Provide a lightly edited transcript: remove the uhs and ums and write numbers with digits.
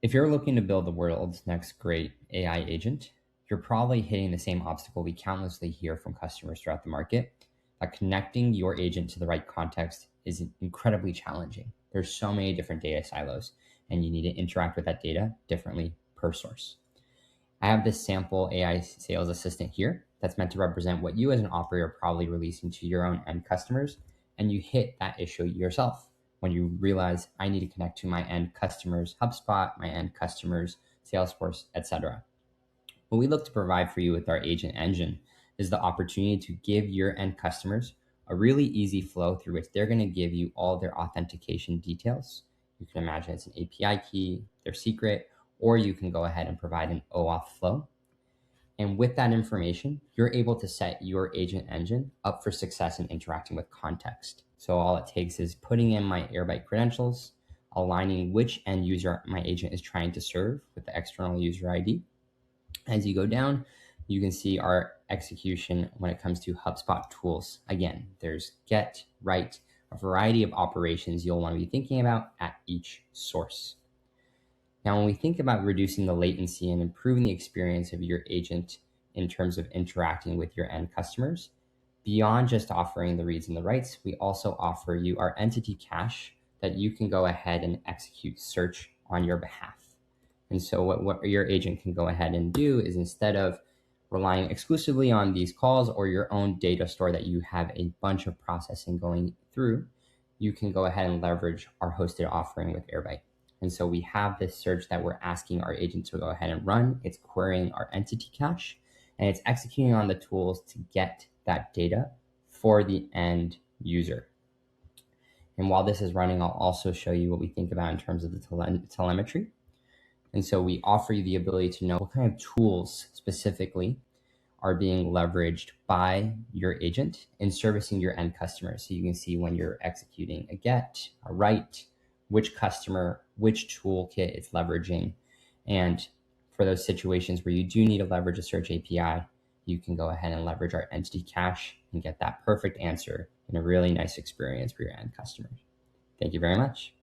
If you're looking to build the world's next great AI agent, you're probably hitting the same obstacle we countlessly hear from customers throughout the market, that connecting your agent to the right context is incredibly challenging. There's so many different data silos, and you need to interact with that data differently per source. I have this sample AI sales assistant here that's meant to represent what you as an operator are probably releasing to your own end customers. And you hit that issue yourself when you realize I need to connect to my end customers, HubSpot, my end customers, Salesforce, etc. What we look to provide for you with our agent engine is the opportunity to give your end customers a really easy flow through which they're going to give you all their authentication details. You can imagine it's an API key, their secret, or you can go ahead and provide an OAuth flow. And with that information, you're able to set your agent engine up for success in interacting with context. So all it takes is putting in my Airbyte credentials, aligning which end user my agent is trying to serve with the external user ID. As you go down, you can see our execution when it comes to HubSpot tools. Again, there's get, write, a variety of operations you'll want to be thinking about at each source. Now, when we think about reducing the latency and improving the experience of your agent in terms of interacting with your end customers, beyond just offering the reads and the writes, we also offer you our entity cache that you can go ahead and execute search on your behalf. And so what your agent can go ahead and do is, instead of relying exclusively on these calls or your own data store that you have a bunch of processing going through, you can go ahead and leverage our hosted offering with Airbyte. And so we have this search that we're asking our agent to go ahead and run. It's querying our entity cache, and it's executing on the tools to get that data for the end user. And while this is running, I'll also show you what we think about in terms of the telemetry. And so we offer you the ability to know what kind of tools specifically are being leveraged by your agent in servicing your end customers. So you can see when you're executing a get, a write, which customer, which toolkit it's leveraging. And for those situations where you do need to leverage a search API, you can go ahead and leverage our entity cache and get that perfect answer in a really nice experience for your end customers. Thank you very much.